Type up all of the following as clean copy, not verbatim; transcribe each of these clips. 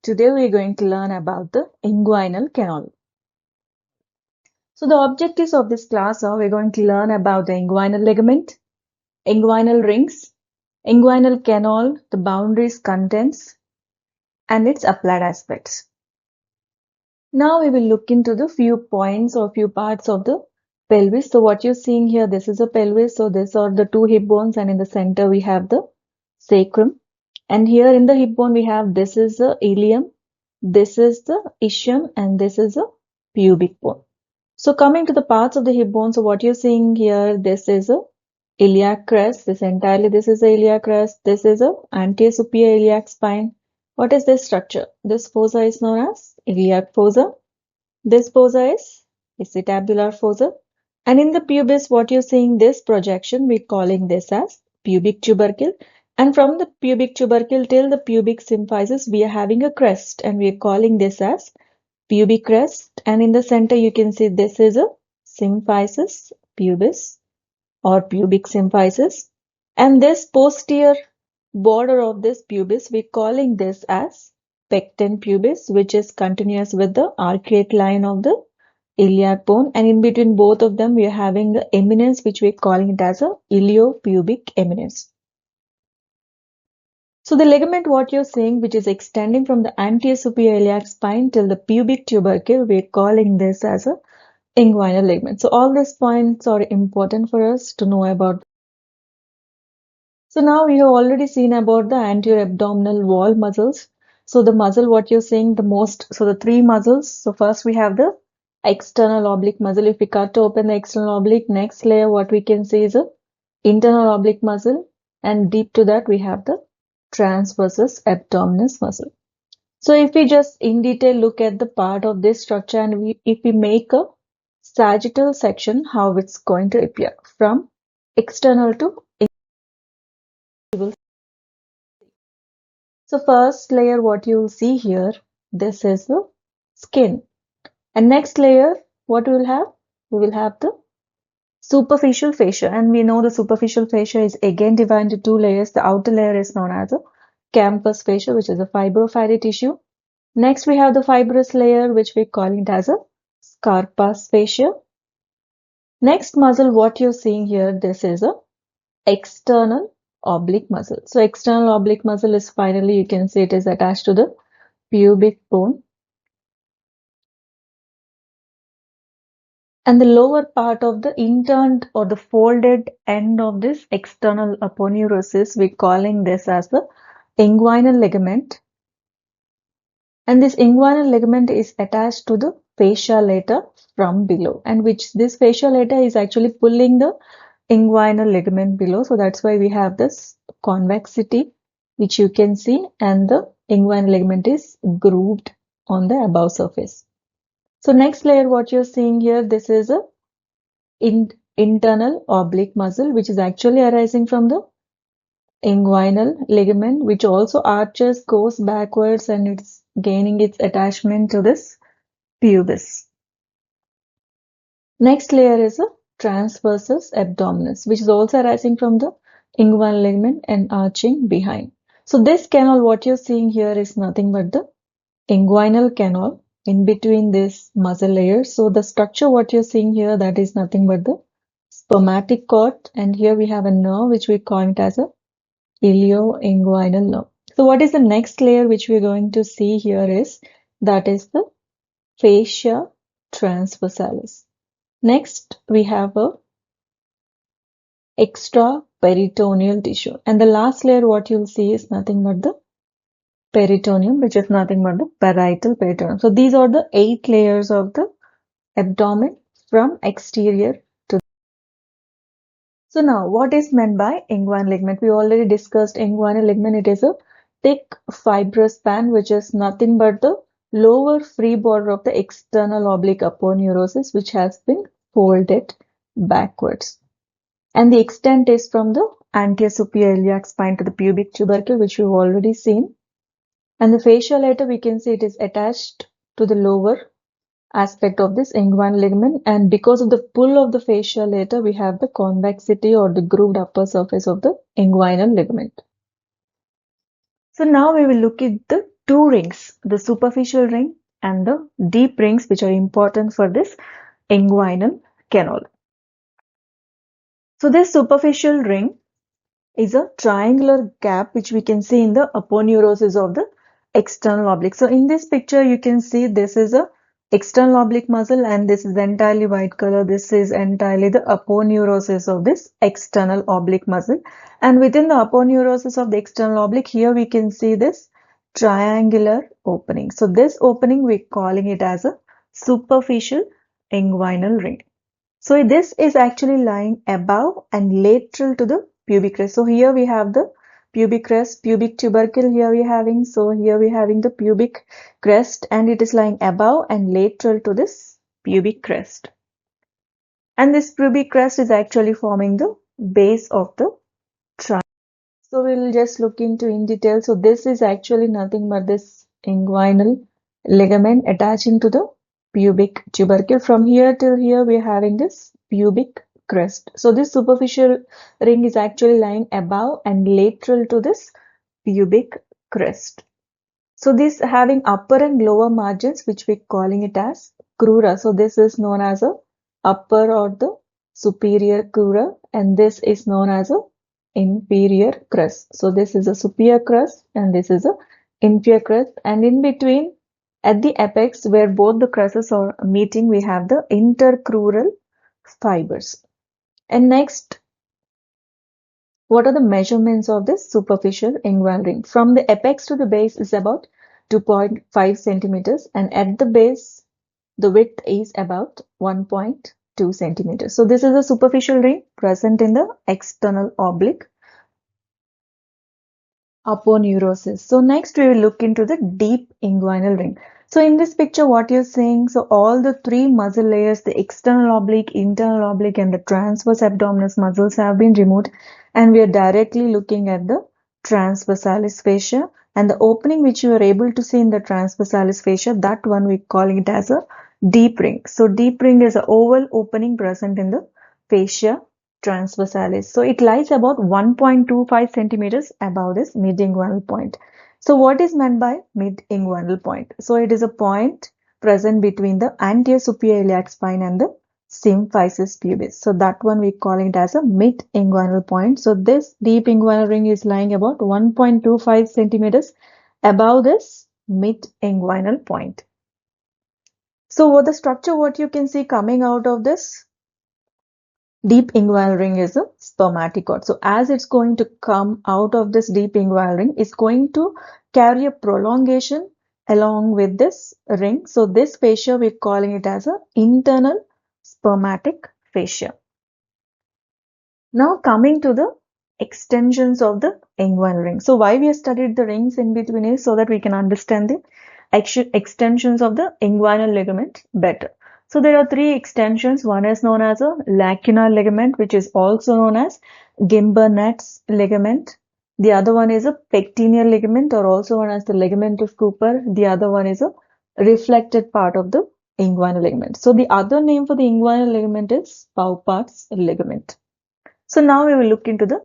Today we are going to learn about the inguinal canal. So the objectives of this class are we're going to learn about the inguinal ligament, inguinal rings, inguinal canal, the boundaries, contents, and its applied aspects. Now we will look into the few points or few parts of the pelvis. So what you're seeing here, this is a pelvis. So these are the two hip bones, and in the center we have the sacrum. And here in the hip bone we have, this is the ilium, this is the ischium, and this is a pubic bone. So coming to the parts of the hip bone, so what you're seeing here, this is a iliac crest. This is the iliac crest. This is a anterior superior iliac spine. What is this structure? This fossa is known as iliac fossa. This fossa is acetabular fossa. And in the pubis, what you're seeing, this projection, we're calling this as pubic tubercle. And from the pubic tubercle till the pubic symphysis, we are having a crest, and we are calling this as pubic crest. And in the center, you can see this is a symphysis pubis or pubic symphysis. And this posterior border of this pubis, we're calling this as pecten pubis, which is continuous with the arcuate line of the iliac bone. And in between both of them, we are having the eminence, which we're calling it as a iliopubic eminence. So the ligament, what you're seeing, which is extending from the anterior superior iliac spine till the pubic tubercle, we're calling this as a inguinal ligament. So all these points are important for us to know about. So now we have already seen about the anterior abdominal wall muscles. So the muscle, what you're seeing, the three muscles. So first we have the external oblique muscle. If we cut open the external oblique, next layer, what we can see is a internal oblique muscle, and deep to that we have the transversus abdominis muscle. So if we just in detail look at the part of this structure, and if we make a sagittal section, how it's going to appear from external to internal. So first layer, what you will see here, this is the skin. And next layer, what we will have? We will have the superficial fascia, and we know the superficial fascia is again divided into two layers. The outer layer is known as a campus fascia, which is a fibrofatty tissue. Next, we have the fibrous layer, which we call it as a scarpa's fascia. Next muscle, what you're seeing here, this is a external oblique muscle. So external oblique muscle is finally, you can see it is attached to the pubic bone. And the lower part of the interned or the folded end of this external aponeurosis, we're calling this as the inguinal ligament. And this inguinal ligament is attached to the fascia lata from below, and which this fascia lata is actually pulling the inguinal ligament below. So that's why we have this convexity, which you can see, and the inguinal ligament is grooved on the above surface. So next layer, what you're seeing here, this is a internal oblique muscle, which is actually arising from the inguinal ligament, which also arches, goes backwards, and it's gaining its attachment to this pubis. Next layer is a transversus abdominis, which is also arising from the inguinal ligament and arching behind. So this canal, what you're seeing here, is nothing but the inguinal canal in between this muscle layers. So the structure, what you're seeing here, that is nothing but the spermatic cord, and here we have a nerve, which we call it as a ilioinguinal nerve. So what is the next layer which we're going to see here is, that is the fascia transversalis. Next, we have a extraperitoneal tissue. And the last layer, what you'll see, is nothing but the peritoneum, which is nothing but the parietal peritoneum. So these are the 8 layers of the abdomen from exterior to. So now, what is meant by inguinal ligament? We already discussed inguinal ligament. It is a thick fibrous band, which is nothing but the lower free border of the external oblique aponeurosis, which has been folded backwards. And the extent is from the anterior superior iliac spine to the pubic tubercle, which we've already seen. And the fascia lata, we can see it is attached to the lower aspect of this inguinal ligament, and because of the pull of the fascia lata, we have the convexity or the grooved upper surface of the inguinal ligament. So now we will look at the two rings, the superficial ring and the deep rings, which are important for this inguinal canal. So this superficial ring is a triangular gap which we can see in the aponeurosis of the external oblique. So in this picture you can see this is a external oblique muscle and this is entirely white color. This is entirely the aponeurosis of this external oblique muscle, and within the aponeurosis of the external oblique, here we can see this triangular opening. So this opening we're calling it as a superficial inguinal ring. So this is actually lying above and lateral to the pubic crest. So here we have the pubic crest, pubic tubercle here we are having. So here we are having the pubic crest and it is lying above and lateral to this pubic crest. And this pubic crest is actually forming the base of the triangle. So we'll just look into in detail. So this is actually nothing but this inguinal ligament attaching to the pubic tubercle. From here till here, we're having this pubic crest. So this superficial ring is actually lying above and lateral to this pubic crest. So this having upper and lower margins, which we're calling it as crura. So this is known as a upper or the superior crura, and this is known as a inferior crest. So this is a superior crest and this is a inferior crest, and in between at the apex where both the crests are meeting, we have the intercrural fibers. And next, what are the measurements of this superficial inguinal ring? From the apex to the base is about 2.5 centimeters, and at the base the width is about 1.2 centimeters. So this is a superficial ring present in the external oblique aponeurosis. So next we will look into the deep inguinal ring. So in this picture what you're seeing, so all the three muscle layers, the external oblique, internal oblique and the transverse abdominis muscles have been removed, and we are directly looking at the transversalis fascia, and the opening which you are able to see in the transversalis fascia, that one we calling it as a deep ring. So deep ring is an oval opening present in the fascia transversalis. So it lies about 1.25 centimeters above this mid-inguinal point. So what is meant by mid-inguinal point? So it is a point present between the anterior superior iliac spine and the symphysis pubis. So that one we call it as a mid-inguinal point. So this deep inguinal ring is lying about 1.25 centimeters above this mid-inguinal point. So what the structure, what you can see coming out of this deep inguinal ring is a spermatocord. So as it's going to come out of this deep inguinal ring, it's going to carry a prolongation along with this ring. So this fascia, we're calling it as a internal spermatic fascia. Now coming to the extensions of the inguinal ring. So why we have studied the rings in between is so that we can understand the extensions of the inguinal ligament better. So there are three extensions. One is known as a lacunar ligament, which is also known as Gimbernat's ligament. The other one is a pectineal ligament, or also known as the ligament of Cooper. The other one is a reflected part of the inguinal ligament. So the other name for the inguinal ligament is Paupart's ligament. So now we will look into the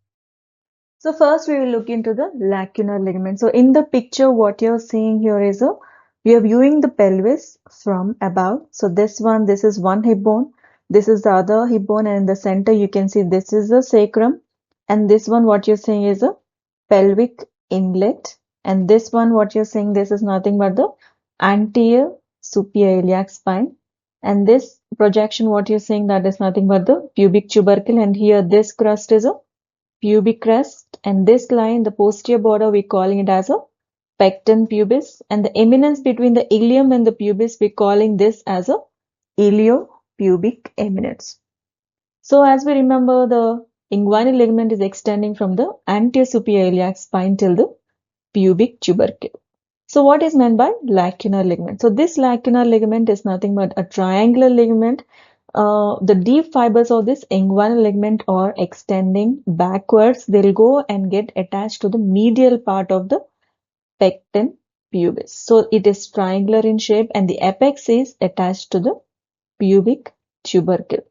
first we will look into the lacunar ligament. So in the picture, what you're seeing here is we are viewing the pelvis from above. So this is one hip bone. This is the other hip bone, and in the center you can see this is the sacrum. And this one, what you're seeing is a pelvic inlet. And this one, what you're seeing, this is nothing but the anterior superior iliac spine. And this projection, what you're seeing, that is nothing but the pubic tubercle. And here this crust is a pubic crest, and this line, the posterior border, we're calling it as a pecten pubis, and the eminence between the ilium and the pubis, we're calling this as a iliopubic eminence. So as we remember, the inguinal ligament is extending from the anterior superior iliac spine till the pubic tubercle. So what is meant by lacunar ligament? So this lacunar ligament is nothing but a triangular ligament. The deep fibers of this inguinal ligament are extending backwards. They'll go and get attached to the medial part of the pecten pubis. So it is triangular in shape, and the apex is attached to the pubic tubercle.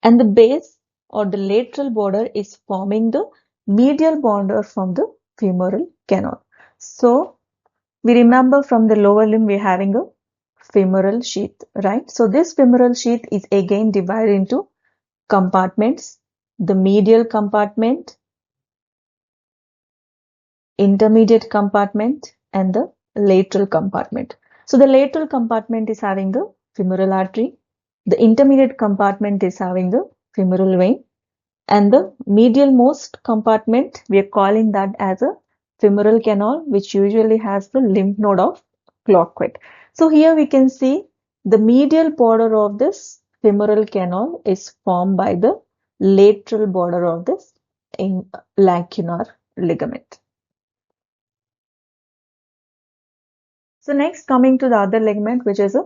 And the base or the lateral border is forming the medial border from the femoral canal. So We remember from the lower limb we're having a femoral sheath, right? So this femoral sheath is again divided into compartments: the medial compartment, intermediate compartment, and the lateral compartment. So the lateral compartment is having the femoral artery, the intermediate compartment is having the femoral vein, and the medial most compartment, we are calling that as a femoral canal, which usually has the lymph node of Cloquet. So here we can see the medial border of this femoral canal is formed by the lateral border of this lacunar ligament. So next, coming to the other ligament, which is a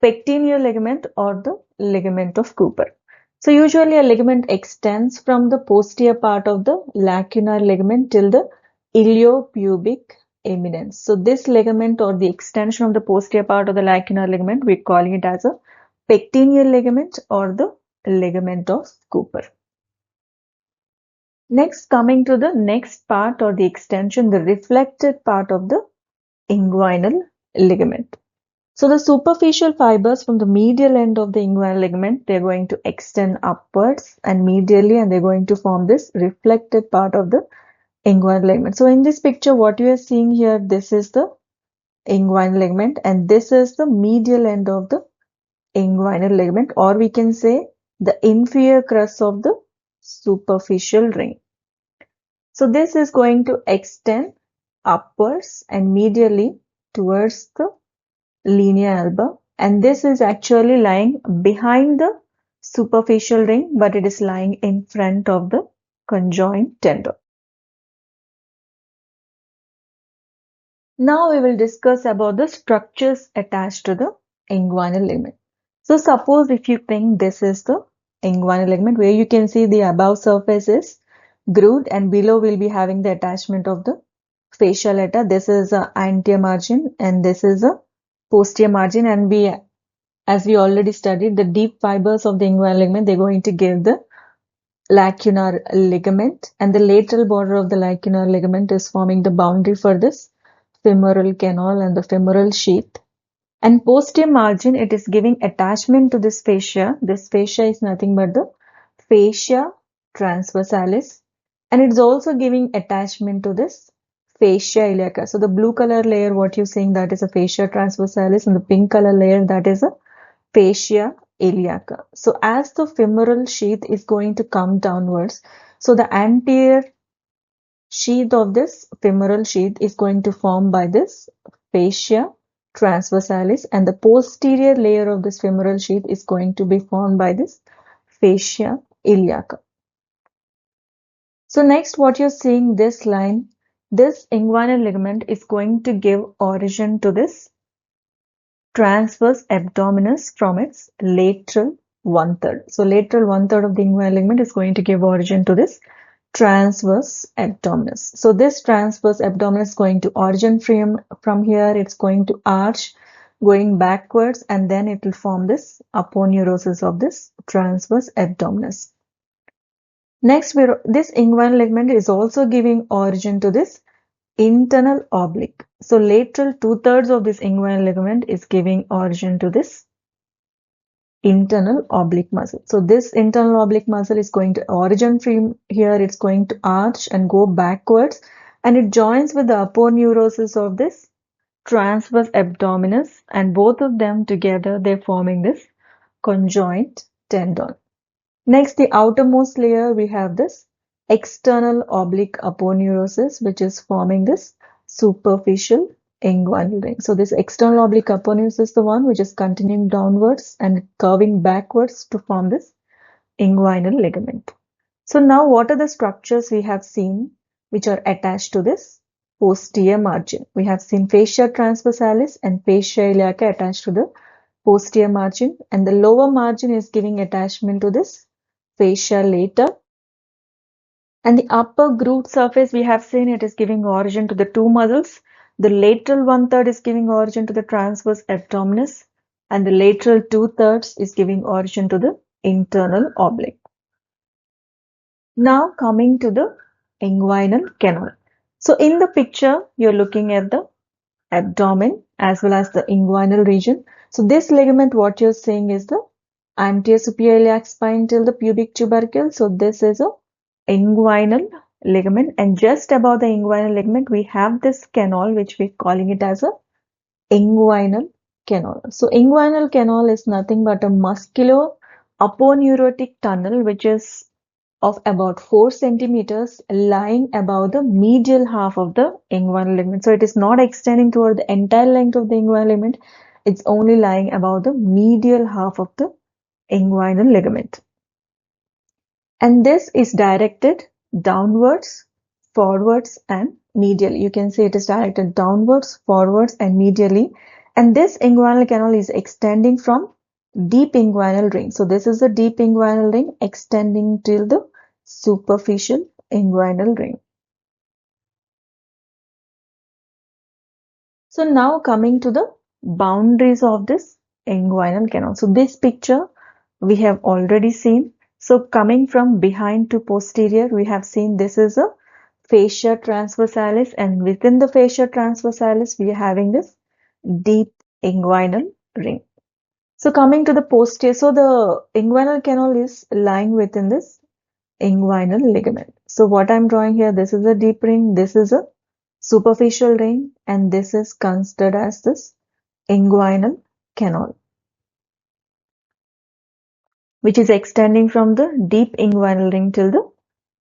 pectineal ligament or the ligament of Cooper. So usually a ligament extends from the posterior part of the lacunar ligament till the iliopubic eminence. So this ligament or the extension of the posterior part of the lacunar ligament, we're calling it as a pectineal ligament or the ligament of Cooper. Next, coming to the next part or the extension, the reflected part of the inguinal ligament. So the superficial fibers from the medial end of the inguinal ligament, they're going to extend upwards and medially, and they're going to form this reflected part of the inguinal ligament. So in this picture, what you are seeing here, this is the inguinal ligament, and this is the medial end of the inguinal ligament, or we can say the inferior crest of the superficial ring. So this is going to extend upwards and medially towards the linea alba, and this is actually lying behind the superficial ring, but it is lying in front of the conjoined tendon. Now we will discuss about the structures attached to the inguinal ligament. So suppose if you think this is the inguinal ligament, where you can see the above surface is grooved and below will be having the attachment of the fascia lata. This is a anterior margin and this is a posterior margin, and as we already studied, the deep fibers of the inguinal ligament, they're going to give the lacunar ligament, and the lateral border of the lacunar ligament is forming the boundary for this femoral canal and the femoral sheath. And posterior margin, it is giving attachment to this fascia. This fascia is nothing but the fascia transversalis, and it's also giving attachment to this fascia iliaca. So the blue color layer, what you're seeing, that is a fascia transversalis, and the pink color layer, that is a fascia iliaca. So as the femoral sheath is going to come downwards, so the anterior sheath of this femoral sheath is going to form by this fascia transversalis, and the posterior layer of this femoral sheath is going to be formed by this fascia iliaca. So next, what you're seeing, this line, this inguinal ligament is going to give origin to this transverse abdominis from its lateral 1/3. So lateral 1/3 of the inguinal ligament is going to give origin to this transverse abdominis. So this transverse abdominis is going to origin from here. It's going to arch going backwards, and then it will form this aponeurosis of this transverse abdominis. Next, this inguinal ligament is also giving origin to this internal oblique. So lateral 2/3 of this inguinal ligament is giving origin to this internal oblique muscle. So this internal oblique muscle is going to origin from here. It's going to arch and go backwards, and it joins with the aponeurosis of this transverse abdominis, and both of them together, they're forming this conjoint tendon. Next, the outermost layer, we have this external oblique aponeurosis, which is forming this superficial inguinal ring. So this external oblique aponeurosis is the one which is continuing downwards and curving backwards to form this inguinal ligament. So now what are the structures we have seen which are attached to this posterior margin? We have seen fascia transversalis and fascia iliaca attached to the posterior margin, and the lower margin is giving attachment to this fascia lata, and the upper grooved surface, we have seen it is giving origin to the two muscles. The lateral 1/3 is giving origin to the transverse abdominis, and the lateral 2/3 is giving origin to the internal oblique. Now coming to the inguinal canal. So in the picture, you're looking at the abdomen as well as the inguinal region. So this ligament, what you're seeing is the anterior superior iliac spine till the pubic tubercle. So this is a inguinal ligament, and just above the inguinal ligament we have this canal which we're calling it as a inguinal canal. So inguinal canal is nothing but a muscular aponeurotic tunnel which is of about 4 centimeters lying above the medial half of the inguinal ligament. So it is not extending toward the entire length of the inguinal ligament. It's only lying above the medial half of the inguinal ligament. And this is directed downwards, forwards, and medially. You can see it is directed downwards, forwards, and medially. And this inguinal canal is extending from deep inguinal ring. So this is the deep inguinal ring extending till the superficial inguinal ring. So now coming to the boundaries of this inguinal canal. So this picture we have already seen. So coming from behind to posterior, we have seen this is a fascia transversalis, and within the fascia transversalis, we are having this deep inguinal ring. So coming to the posterior, so the inguinal canal is lying within this inguinal ligament. So what I'm drawing here, this is a deep ring, this is a superficial ring, and this is considered as this inguinal canal, which is extending from the deep inguinal ring till the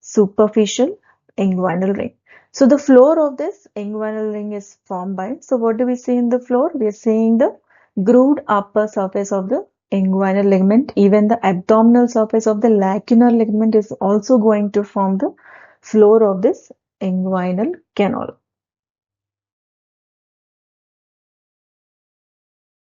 superficial inguinal ring. So the floor of this inguinal ring is formed by, so what do we see in the floor? We are seeing the grooved upper surface of the inguinal ligament. Even the abdominal surface of the lacunar ligament is also going to form the floor of this inguinal canal.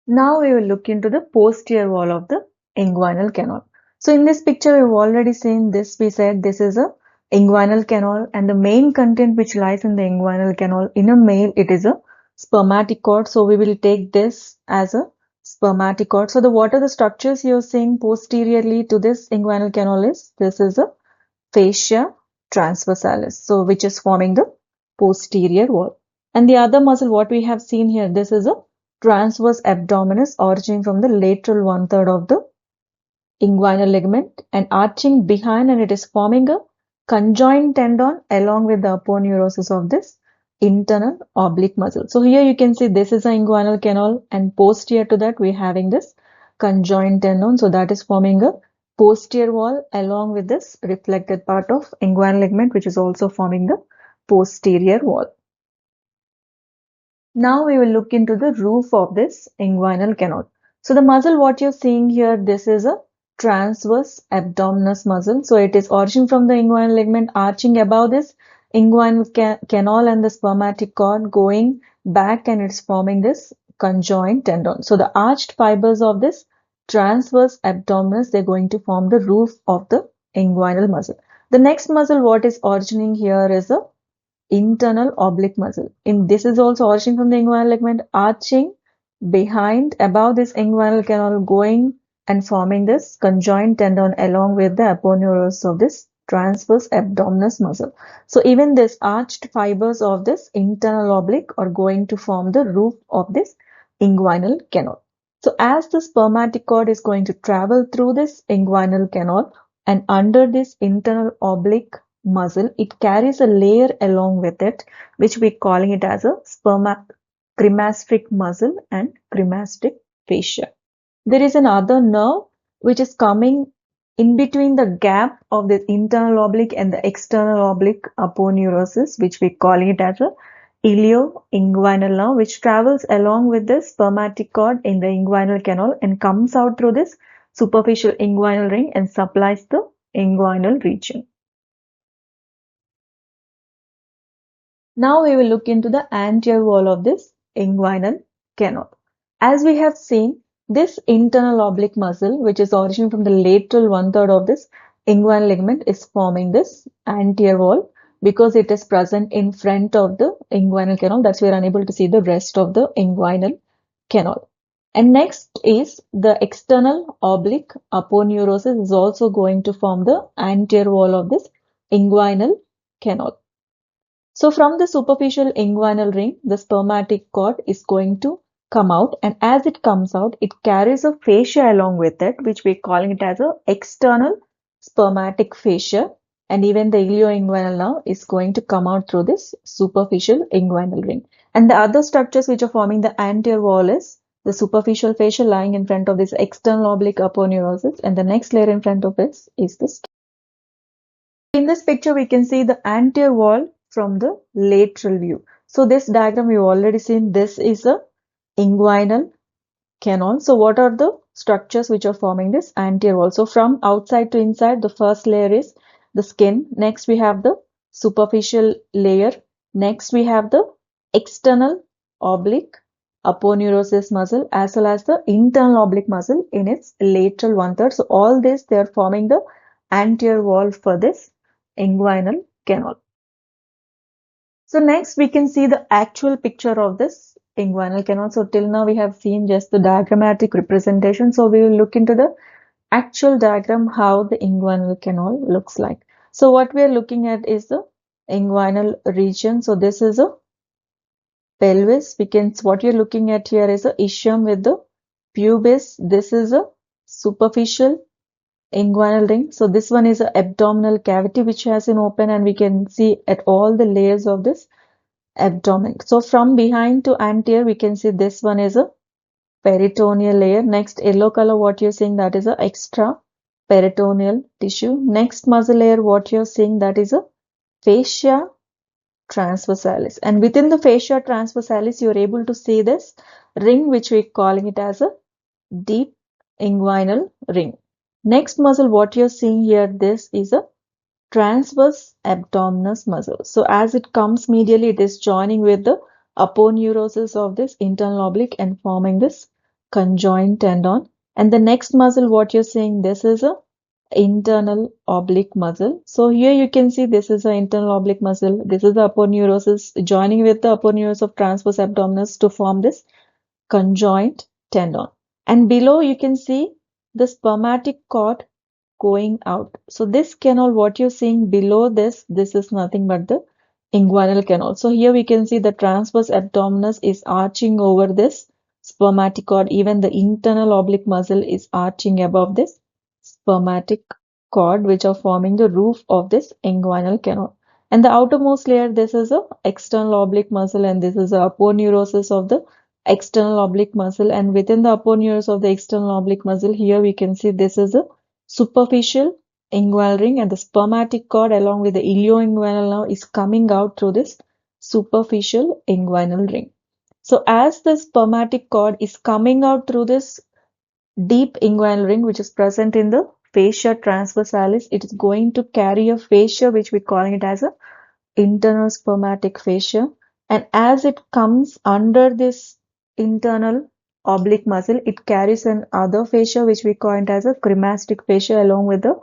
Now we will look into the posterior wall of the inguinal canal. So in this picture, we've already seen this. We said this is a inguinal canal, and the main content which lies in the inguinal canal, in a male, it is a spermatic cord. So we will take this as a spermatic cord. So what are the structures you're seeing posteriorly to this inguinal canal is, this is a fascia transversalis, so which is forming the posterior wall. And the other muscle, what we have seen here, this is a transverse abdominis originating from the lateral 1/3 of the inguinal ligament and arching behind, and it is forming a conjoined tendon along with the aponeurosis of this internal oblique muscle. So here you can see this is an inguinal canal, and posterior to that we're having this conjoined tendon. So that is forming a posterior wall along with this reflected part of inguinal ligament, which is also forming the posterior wall. Now we will look into the roof of this inguinal canal. So the muscle what you're seeing here, this is a transverse abdominis muscle. So it is origin from the inguinal ligament arching above this inguinal canal and the spermatic cord going back, and it's forming this conjoined tendon. So the arched fibers of this transverse abdominis, they're going to form the roof of the inguinal muscle. The next muscle what is originating here is a internal oblique muscle. This is also originating from the inguinal ligament, arching behind above this inguinal canal, going and forming this conjoined tendon along with the aponeurosis of this transverse abdominis muscle. So even this arched fibers of this internal oblique are going to form the roof of this inguinal canal. So as the spermatic cord is going to travel through this inguinal canal and under this internal oblique muscle, it carries a layer along with it, which we're calling it as a cremasteric muscle and cremasteric fascia. There is another nerve which is coming in between the gap of the internal oblique and the external oblique aponeurosis, which we're calling it as a ilioinguinal nerve, which travels along with the spermatic cord in the inguinal canal and comes out through this superficial inguinal ring and supplies the inguinal region. Now we will look into the anterior wall of this inguinal canal. As we have seen, this internal oblique muscle, which is originating from the lateral 1/3 of this inguinal ligament, is forming this anterior wall because it is present in front of the inguinal canal. That's why we are unable to see the rest of the inguinal canal. And next is the external oblique aponeurosis is also going to form the anterior wall of this inguinal canal. So from the superficial inguinal ring, the spermatic cord is going to come out, and as it comes out, it carries a fascia along with it, which we're calling it as a external spermatic fascia. And even the ilioinguinal nerve is going to come out through this superficial inguinal ring. And the other structures which are forming the anterior wall is the superficial fascia lying in front of this external oblique aponeurosis, and the next layer in front of it is the skin. In this picture, we can see the anterior wall from the lateral view. So this diagram we've already seen. This is a inguinal canal. So what are the structures which are forming this anterior wall? So from outside to inside, the first layer is the skin. Next we have the superficial layer. Next we have the external oblique aponeurosis muscle as well as the internal oblique muscle in its lateral 1/3. So all this, they are forming the anterior wall for this inguinal canal. So next we can see the actual picture of this inguinal canal. So till now we have seen just the diagrammatic representation. So we will look into the actual diagram how the inguinal canal looks like. So what we are looking at is the inguinal region. So this is a pelvis. What you're looking at here is a ischium with the pubis. This is a superficial inguinal ring. So this one is an abdominal cavity which has an open, and we can see at all the layers of this abdomen. So from behind to anterior, we can see this one is a peritoneal layer. Next yellow color, what you're seeing, that is a extra peritoneal tissue. Next muscle layer, what you're seeing, that is a fascia transversalis. And within the fascia transversalis, you're able to see this ring, which we're calling it as a deep inguinal ring. Next muscle, what you're seeing here, this is a transverse abdominis muscle. So as it comes medially, it is joining with the aponeurosis of this internal oblique and forming this conjoint tendon. And the next muscle, what you're seeing, this is a internal oblique muscle. So here you can see this is an internal oblique muscle. This is the aponeurosis joining with the aponeurosis of transverse abdominis to form this conjoint tendon. And below you can see the spermatic cord going out. So this canal, what you're seeing below this is nothing but the inguinal canal. So here we can see the transverse abdominis is arching over this spermatic cord. Even the internal oblique muscle is arching above this spermatic cord, which are forming the roof of this inguinal canal. And the outermost layer, this is a external oblique muscle, and this is a aponeurosis of the external oblique muscle. And within the aponeurosis of the external oblique muscle, here we can see this is a superficial inguinal ring, and the spermatic cord along with the ilioinguinal nerve is coming out through this superficial inguinal ring. So as the spermatic cord is coming out through this deep inguinal ring, which is present in the fascia transversalis, it is going to carry a fascia which we're calling it as a internal spermatic fascia. And as it comes under this internal oblique muscle, it carries an other fascia which we call it as a cremastic fascia along with the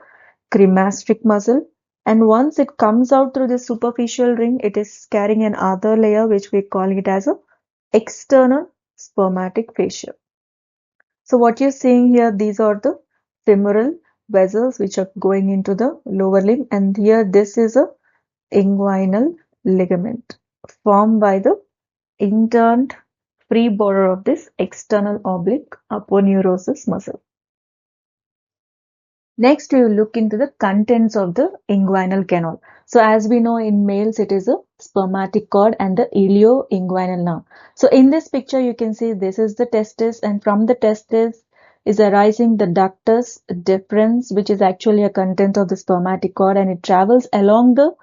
cremastic muscle. And once it comes out through the superficial ring, it is carrying an other layer which we call it as a external spermatic fascia. So what you're seeing here, these are the femoral vessels which are going into the lower limb, and here this is a inguinal ligament formed by the interned free border of this external oblique aponeurosis muscle. Next, we will look into the contents of the inguinal canal. So as we know, in males, it is a spermatic cord and the ilioinguinal nerve. So in this picture, you can see this is the testis, and from the testis is arising the ductus deferens, which is actually a content of the spermatic cord, and it travels along the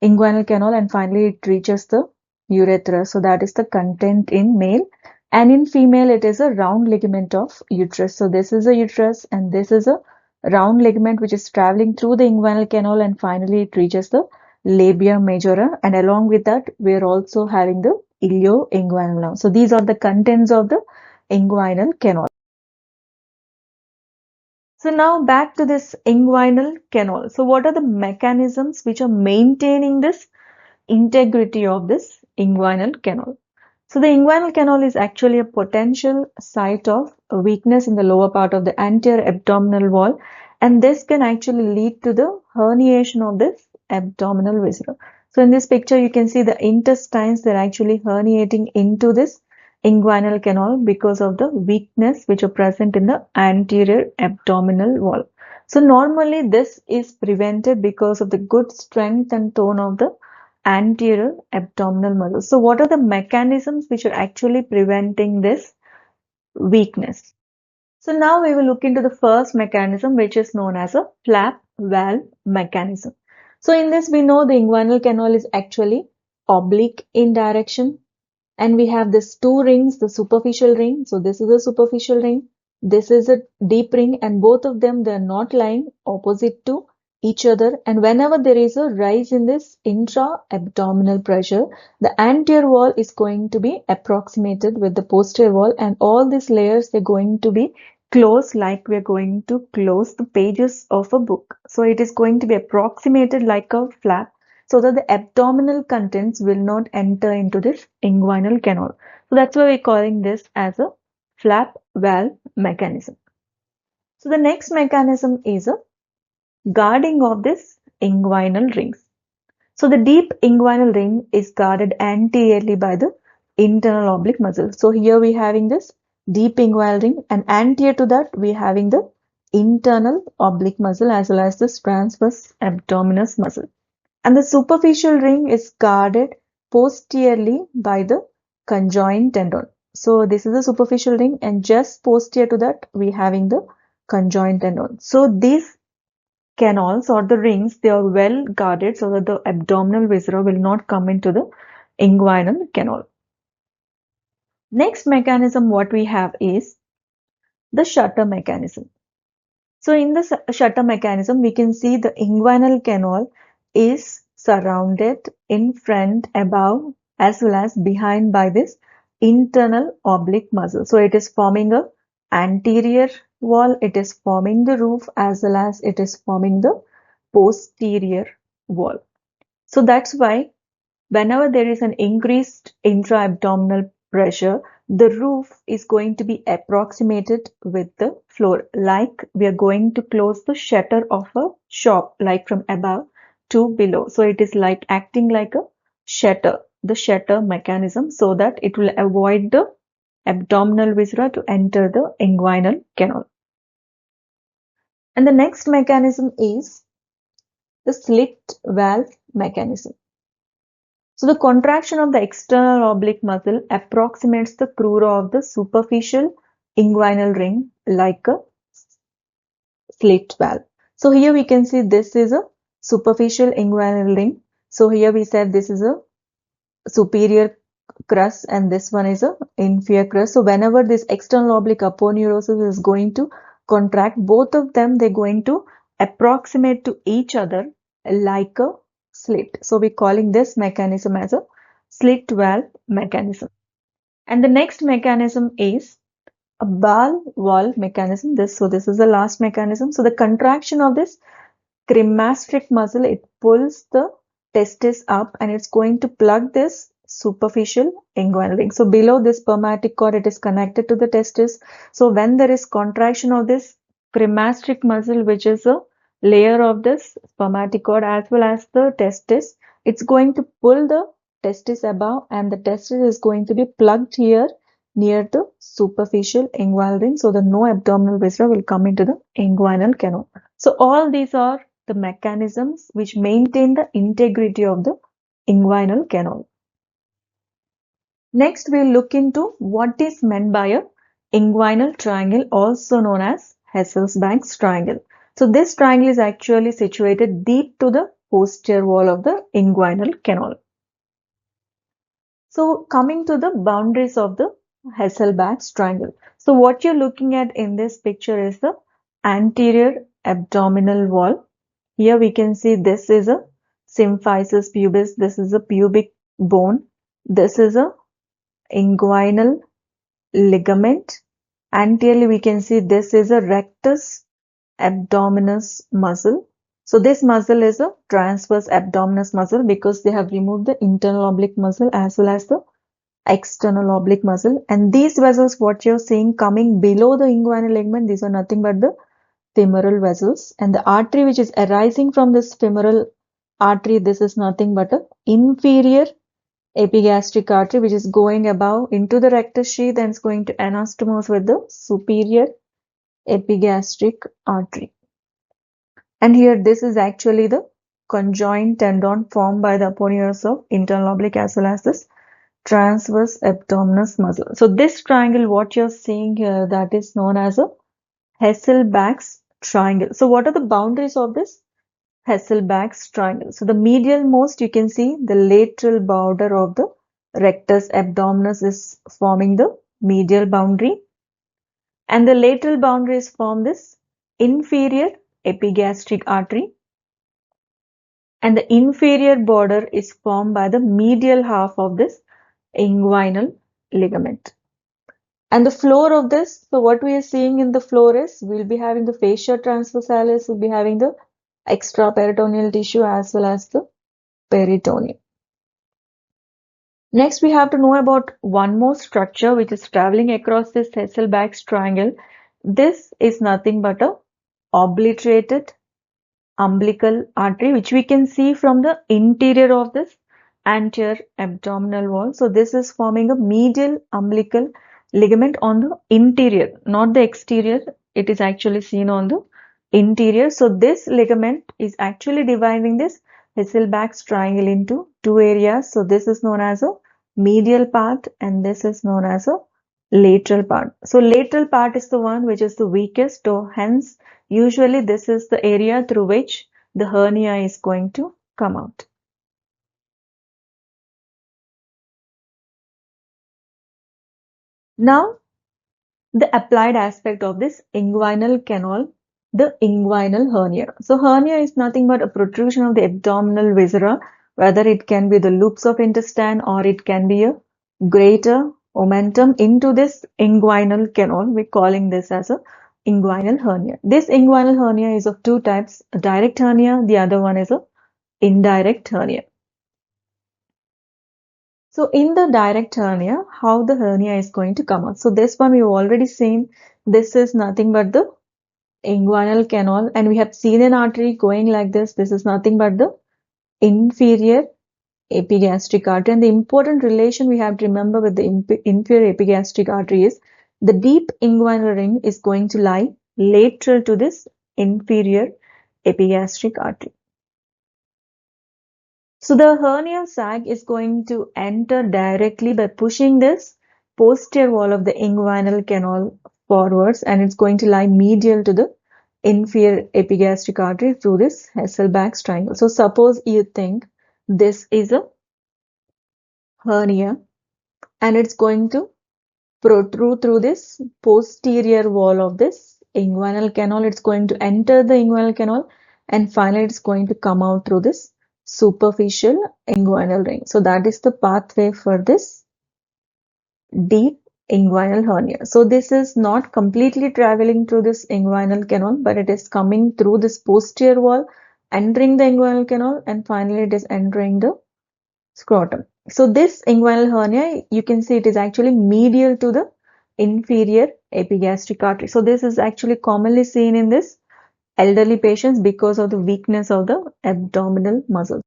inguinal canal and finally it reaches the urethra. So that is the content in male. And in female, it is a round ligament of uterus. So this is a uterus and this is a round ligament which is traveling through the inguinal canal and finally it reaches the labia majora, and along with that we are also having the ilioinguinal nerve. So these are the contents of the inguinal canal. So now back to this inguinal canal. So what are the mechanisms which are maintaining this integrity of this inguinal canal? So the inguinal canal is actually a potential site of weakness in the lower part of the anterior abdominal wall, and this can actually lead to the herniation of this abdominal viscera. So in this picture, you can see the intestines, they're actually herniating into this inguinal canal because of the weakness which are present in the anterior abdominal wall. So normally this is prevented because of the good strength and tone of the anterior abdominal muscle. So what are the mechanisms which are actually preventing this weakness? So now we will look into the first mechanism, which is known as a flap valve mechanism. So in this, we know the inguinal canal is actually oblique in direction, and we have these two rings, the superficial ring. So this is a superficial ring, this is a deep ring, and both of them, they are not lying opposite to each other. And whenever there is a rise in this intra-abdominal pressure, the anterior wall is going to be approximated with the posterior wall, and all these layers are going to be closed like we're going to close the pages of a book. So it is going to be approximated like a flap, so that the abdominal contents will not enter into this inguinal canal. So that's why we're calling this as a flap valve mechanism. So the next mechanism is a guarding of this inguinal rings. So the deep inguinal ring is guarded anteriorly by the internal oblique muscle. So here we're having this deep inguinal ring, and anterior to that we're having the internal oblique muscle as well as this transverse abdominis muscle. And the superficial ring is guarded posteriorly by the conjoint tendon. So this is the superficial ring, and just posterior to that we're having the conjoint tendon. So these canals or the rings, they are well guarded so that the abdominal viscera will not come into the inguinal canal. Next mechanism what we have is the shutter mechanism. So in the shutter mechanism, we can see the inguinal canal is surrounded in front, above, as well as behind by this internal oblique muscle. So it is forming a anterior wall, it is forming the roof, as well as it is forming the posterior wall. So that's why whenever there is an increased intra-abdominal pressure, the roof is going to be approximated with the floor, like we are going to close the shutter of a shop, like from above to below. So it is like acting like a shutter, the shutter mechanism, so that it will avoid the abdominal viscera to enter the inguinal canal. And the next mechanism is the slit valve mechanism. So the contraction of the external oblique muscle approximates the crura of the superficial inguinal ring like a slit valve. So here we can see this is a superficial inguinal ring. So here we said this is a superior crust and this one is a inferior crust. So whenever this external oblique aponeurosis is going to contract, both of them, they're going to approximate to each other like a slit. So we're calling this mechanism as a slit valve mechanism. And the next mechanism is a ball valve mechanism. So this is the last mechanism. So the contraction of this cremasteric muscle, it pulls the testis up and it's going to plug this superficial inguinal ring. So below this spermatic cord, it is connected to the testis. So when there is contraction of this cremasteric muscle, which is a layer of this spermatic cord as well as the testis, it's going to pull the testis above, and the testis is going to be plugged here near the superficial inguinal ring, so that no abdominal viscera will come into the inguinal canal. So all these are the mechanisms which maintain the integrity of the inguinal canal. Next, we'll look into what is meant by a inguinal triangle, also known as Hesselbach's triangle. So this triangle is actually situated deep to the posterior wall of the inguinal canal. So coming to the boundaries of the Hesselbach's triangle. So what you're looking at in this picture is the anterior abdominal wall. Here we can see this is a symphysis pubis, this is a pubic bone, this is a inguinal ligament. Anteriorly we can see this is a rectus abdominis muscle. So this muscle is a transverse abdominis muscle because they have removed the internal oblique muscle as well as the external oblique muscle. And these vessels, what you're seeing coming below the inguinal ligament, these are nothing but the femoral vessels. And the artery which is arising from this femoral artery. This is nothing but a inferior epigastric artery which is going above into the rectus sheath and is going to anastomose with the superior epigastric artery. And here this is actually the conjoined tendon formed by the aponeuros of internal oblique as well as this transverse abdominis muscle. So this triangle, what you're seeing here, that is known as a Hesselbach's triangle. So what are the boundaries of this Hesselbach's triangle? So the medial most, you can see the lateral border of the rectus abdominis is forming the medial boundary, and the lateral boundaries form this inferior epigastric artery, and the inferior border is formed by the medial half of this inguinal ligament. And the floor of this, so what we are seeing in the floor is, we'll be having the fascia transversalis, we'll be having the extraperitoneal tissue as well as the peritoneum. Next, we have to know about one more structure which is traveling across this Hesselbach's triangle. This is nothing but a obliterated umbilical artery, which we can see from the interior of this anterior abdominal wall. So this is forming a medial umbilical ligament on the interior, not the exterior. It is actually seen on the interior. So this ligament is actually dividing this Hesselbach's triangle into two areas. So this is known as a medial part and this is known as a lateral part. So lateral part is the one which is the weakest, so hence usually this is the area through which the hernia is going to come out. Now, the applied aspect of this inguinal canal, the inguinal hernia. So hernia is nothing but a protrusion of the abdominal viscera, whether it can be the loops of intestine or it can be a greater omentum into this inguinal canal. We're calling this as a inguinal hernia. This inguinal hernia is of two types, a direct hernia, the other one is a indirect hernia. So in the direct hernia, how the hernia is going to come out. So this one we've already seen. This is nothing but the inguinal canal and we have seen an artery going like this. This is nothing but the inferior epigastric artery. And the important relation we have to remember with the inferior epigastric artery is the deep inguinal ring is going to lie lateral to this inferior epigastric artery. So the hernia sac is going to enter directly by pushing this posterior wall of the inguinal canal forwards and it's going to lie medial to the inferior epigastric artery through this Hesselbach's triangle. So suppose you think this is a hernia and it's going to protrude through this posterior wall of this inguinal canal. It's going to enter the inguinal canal and finally it's going to come out through this superficial inguinal ring. So that is the pathway for this deep inguinal hernia. So this is not completely traveling through this inguinal canal, but it is coming through this posterior wall, entering the inguinal canal, and finally it is entering the scrotum. So this inguinal hernia, you can see it is actually medial to the inferior epigastric artery. So this is actually commonly seen in this elderly patients because of the weakness of the abdominal muscles.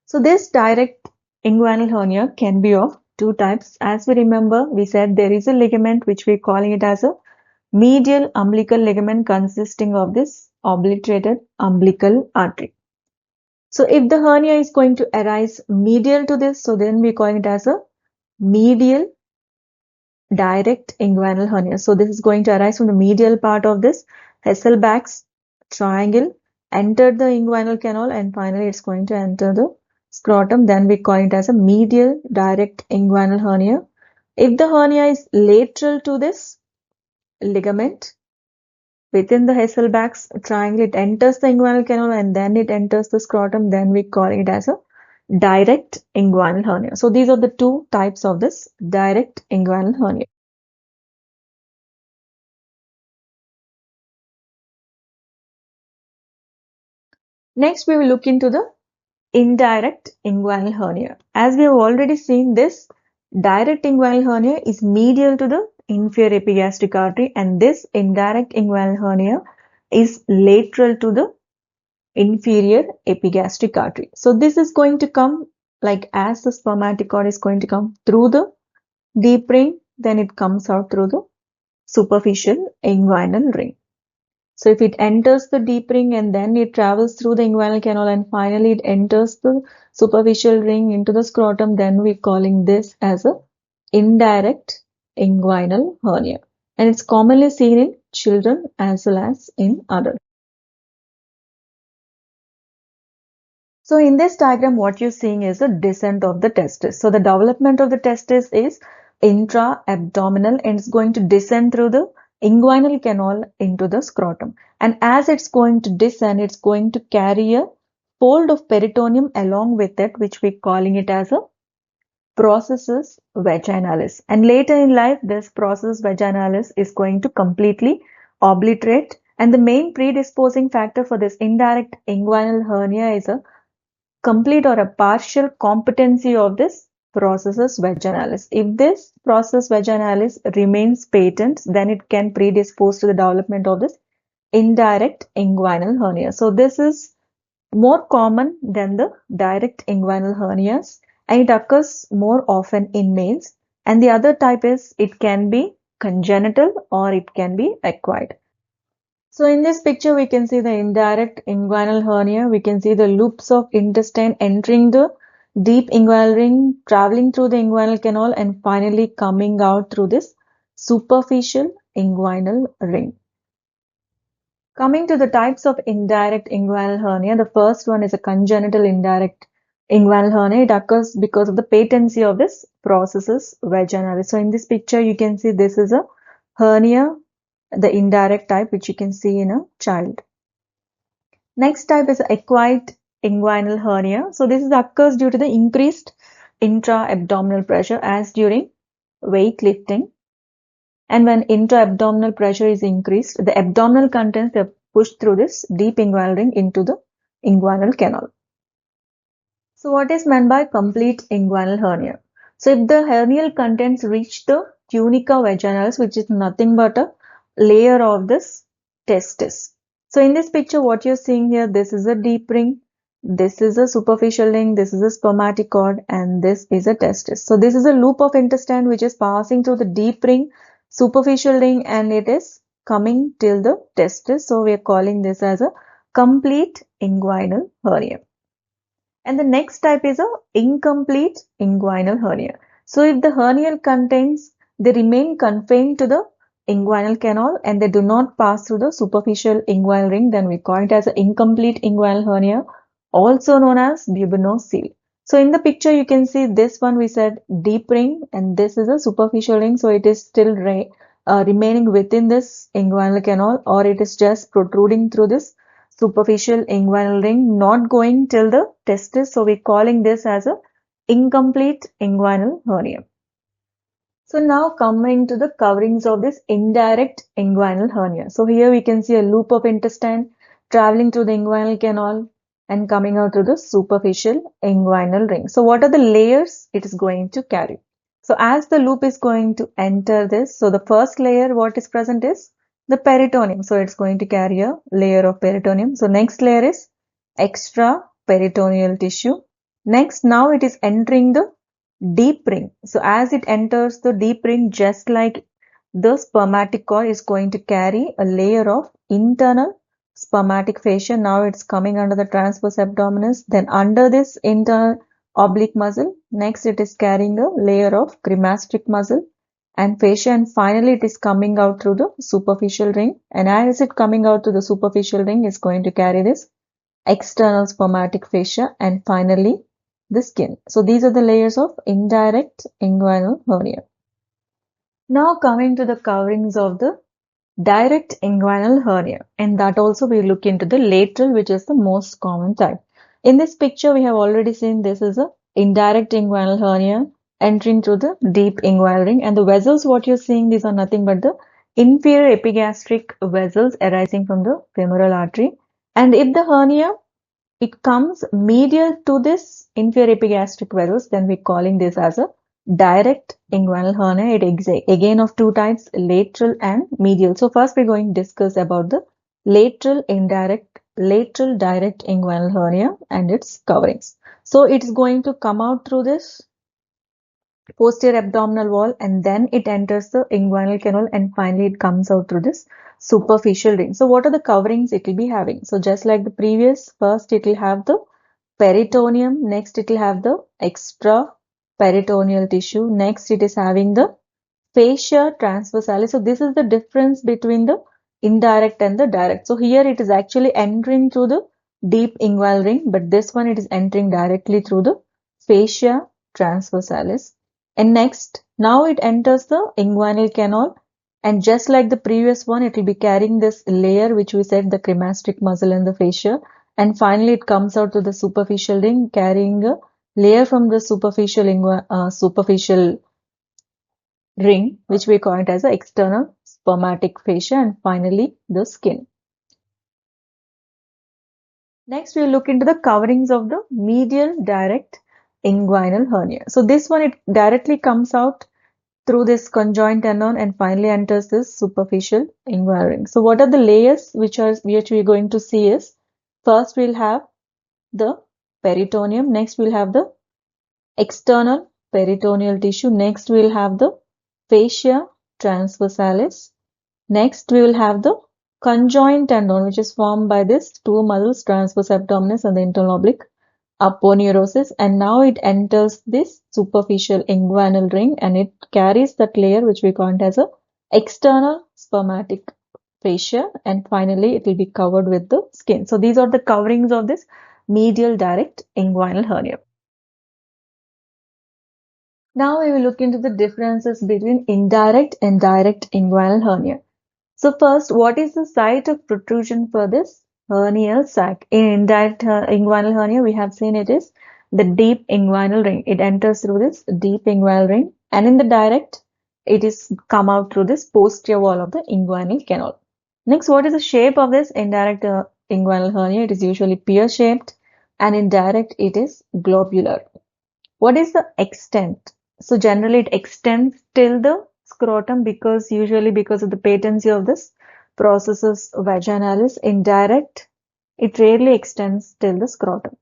So this direct inguinal hernia can be of two types. As we remember, we said there is a ligament which we're calling it as a medial umbilical ligament consisting of this obliterated umbilical artery. So if the hernia is going to arise medial to this, so then we're calling it as a medial direct inguinal hernia. So this is going to arise from the medial part of this Hesselbach's triangle, enter the inguinal canal, and finally it's going to enter the scrotum. Then we call it as a medial direct inguinal hernia. If the hernia is lateral to this ligament within the Hesselbach's triangle, it enters the inguinal canal and then it enters the scrotum, then we call it as a direct inguinal hernia. So these are the two types of this direct inguinal hernia. Next, we will look into the indirect inguinal hernia. As we have already seen, this direct inguinal hernia is medial to the inferior epigastric artery, and this indirect inguinal hernia is lateral to the inferior epigastric artery. So this is going to come like as the spermatic cord is going to come through the deep ring, then it comes out through the superficial inguinal ring. So if it enters the deep ring and then it travels through the inguinal canal and finally it enters the superficial ring into the scrotum, then we're calling this as a indirect inguinal hernia. And it's commonly seen in children as well as in adults. So in this diagram, what you're seeing is the descent of the testis. So the development of the testis is intra-abdominal and it's going to descend through the inguinal canal into the scrotum. And as it's going to descend, it's going to carry a fold of peritoneum along with it, which we're calling it as a processus vaginalis. And later in life, this processus vaginalis is going to completely obliterate. And the main predisposing factor for this indirect inguinal hernia is a complete or a partial competency of this processus vaginalis. If this processus vaginalis remains patent, then it can predispose to the development of this indirect inguinal hernia. So this is more common than the direct inguinal hernias, and it occurs more often in males. And the other type is it can be congenital or it can be acquired. So in this picture, we can see the indirect inguinal hernia. We can see the loops of intestine entering the deep inguinal ring, traveling through the inguinal canal, and finally coming out through this superficial inguinal ring. Coming to the types of indirect inguinal hernia, the first one is a congenital indirect inguinal hernia. It occurs because of the patency of this processus vaginalis. So in this picture, you can see this is a hernia, the indirect type, which you can see in a child. Next type is acquired inguinal hernia. So this occurs due to the increased intra-abdominal pressure as during weightlifting. And when intra-abdominal pressure is increased, the abdominal contents are pushed through this deep inguinal ring into the inguinal canal. So what is meant by complete inguinal hernia? So if the hernial contents reach the tunica vaginalis, which is nothing but a layer of this testis. So in this picture, what you're seeing here, this is a deep ring, this is a superficial ring, this is a spermatic cord, and this is a testis. So this is a loop of intestine which is passing through the deep ring, superficial ring, and it is coming till the testis. So we are calling this as a complete inguinal hernia. And the next type is a incomplete inguinal hernia. So if the hernial contents, they remain confined to the inguinal canal and they do not pass through the superficial inguinal ring, then we call it as an incomplete inguinal hernia, also known as bubonocele. So in the picture, you can see this one we said deep ring and this is a superficial ring. So it is still remaining within this inguinal canal, or it is just protruding through this superficial inguinal ring, not going till the testis. So we're calling this as a incomplete inguinal hernia. So now coming to the coverings of this indirect inguinal hernia. So here we can see a loop of intestine traveling through the inguinal canal and coming out through the superficial inguinal ring. So what are the layers it is going to carry? So as the loop is going to enter this, so the first layer what is present is the peritoneum. So it's going to carry a layer of peritoneum. So next layer is extra peritoneal tissue. Next, now it is entering the deep ring. So as it enters the deep ring, just like the spermatic cord is going to carry a layer of internal spermatic fascia. Now it's coming under the transverse abdominis. Then under this internal oblique muscle, next it is carrying a layer of cremasteric muscle and fascia, and finally it is coming out through the superficial ring. And as it coming out to the superficial ring, is going to carry this external spermatic fascia and finally the skin. So these are the layers of indirect inguinal hernia. Now coming to the coverings of the direct inguinal hernia, and that also we look into the lateral, which is the most common type. In this picture, we have already seen this is a indirect inguinal hernia entering through the deep inguinal ring, and the vessels what you're seeing, these are nothing but the inferior epigastric vessels arising from the femoral artery. And if the hernia it comes medial to this inferior epigastric vessels, then we're calling this as a direct inguinal hernia. It exists again of two types, lateral and medial. So first we're going to discuss about the lateral direct inguinal hernia and its coverings. So it's going to come out through this posterior abdominal wall, and then it enters the inguinal canal, and finally it comes out through this superficial ring. So what are the coverings it will be having? So just like the previous, first it will have the peritoneum, next it will have the extra peritoneal tissue, next it is having the fascia transversalis. So this is the difference between the indirect and the direct. So here it is actually entering through the deep inguinal ring, but this one it is entering directly through the fascia transversalis. And next, now it enters the inguinal canal, and just like the previous one, it will be carrying this layer which we said the cremasteric muscle and the fascia, and finally it comes out to the superficial ring carrying a layer from the superficial ring, which we call it as the external spermatic fascia, and finally the skin. Next, we'll look into the coverings of the medial direct inguinal hernia. So this one, it directly comes out through this conjoint tendon and finally enters this superficial inguinal ring. So what are the layers which we're going to see is, first we'll have the peritoneum, next we'll have the external peritoneal tissue, next we'll have the fascia transversalis, next we will have the conjoint tendon, which is formed by these two muscles, transverse abdominis and the internal oblique aponeurosis, and now it enters this superficial inguinal ring and it carries that layer which we call it as a external spermatic fascia, and finally it will be covered with the skin. So these are the coverings of this medial direct inguinal hernia. Now we will look into the differences between indirect and direct inguinal hernia. So first, what is the site of protrusion for this hernial sac? In indirect inguinal hernia, we have seen it is the deep inguinal ring. It enters through this deep inguinal ring, and in the direct, it is come out through this posterior wall of the inguinal canal. Next, what is the shape of this indirect inguinal hernia? It is usually pear-shaped, and in direct, it is globular. What is the extent? So generally it extends till the scrotum usually because of the patency of this processus vaginalis. Indirect, it rarely extends till the scrotum.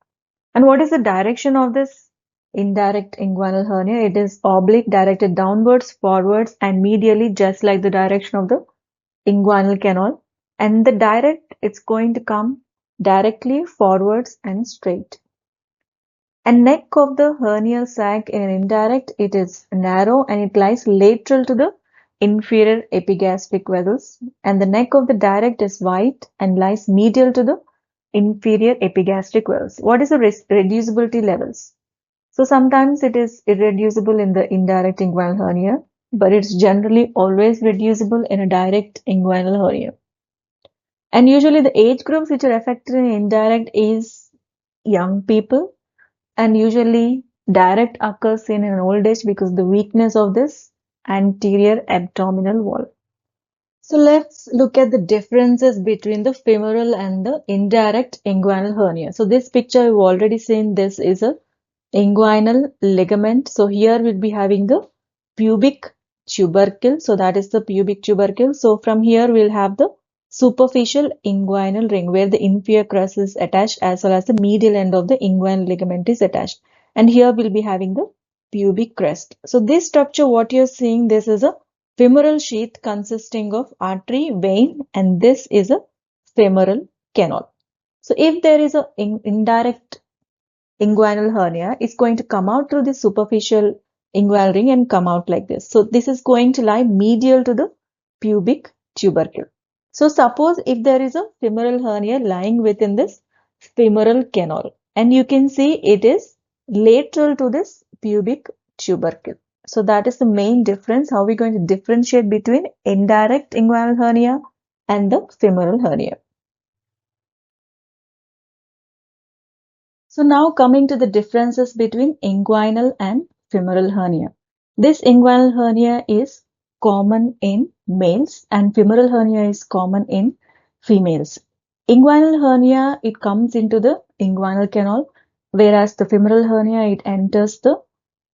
And what is the direction of this indirect inguinal hernia? It is oblique, directed downwards, forwards, and medially, just like the direction of the inguinal canal. And the direct, it's going to come directly forwards and straight. And neck of the hernial sac in an indirect, it is narrow and it lies lateral to the inferior epigastric vessels. And the neck of the direct is wide and lies medial to the inferior epigastric vessels. What is the reducibility levels? So sometimes it is irreducible in the indirect inguinal hernia, but it's generally always reducible in a direct inguinal hernia. And usually the age groups which are affected in indirect is young people. And usually direct occurs in an old age because of the weakness of this anterior abdominal wall. So let's look at the differences between the femoral and the indirect inguinal hernia. So this picture you've already seen, this is a inguinal ligament. So here we'll be having the pubic tubercle. So that is the pubic tubercle. So from here we'll have the superficial inguinal ring where the inferior crest is attached as well as the medial end of the inguinal ligament is attached. And here we'll be having the pubic crest. So this structure, what you're seeing, this is a femoral sheath consisting of artery, vein, and this is a femoral canal. So if there is a indirect inguinal hernia, it's going to come out through the superficial inguinal ring and come out like this. So this is going to lie medial to the pubic tubercle. So suppose if there is a femoral hernia lying within this femoral canal, and you can see it is lateral to this pubic tubercle. So that is the main difference. How are we going to differentiate between indirect inguinal hernia and the femoral hernia? So now coming to the differences between inguinal and femoral hernia. This inguinal hernia is common in males and femoral hernia is common in females. Inguinal hernia, it comes into the inguinal canal, whereas the femoral hernia, it enters the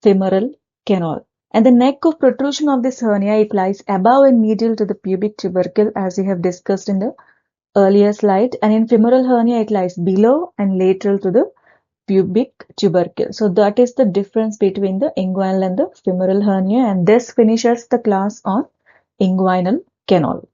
femoral canal. And the neck of protrusion of this hernia, it lies above and medial to the pubic tubercle, as we have discussed in the earlier slide. And in femoral hernia, it lies below and lateral to the pubic tubercle. So that is the difference between the inguinal and the femoral hernia. And this finishes the class on inguinal canal.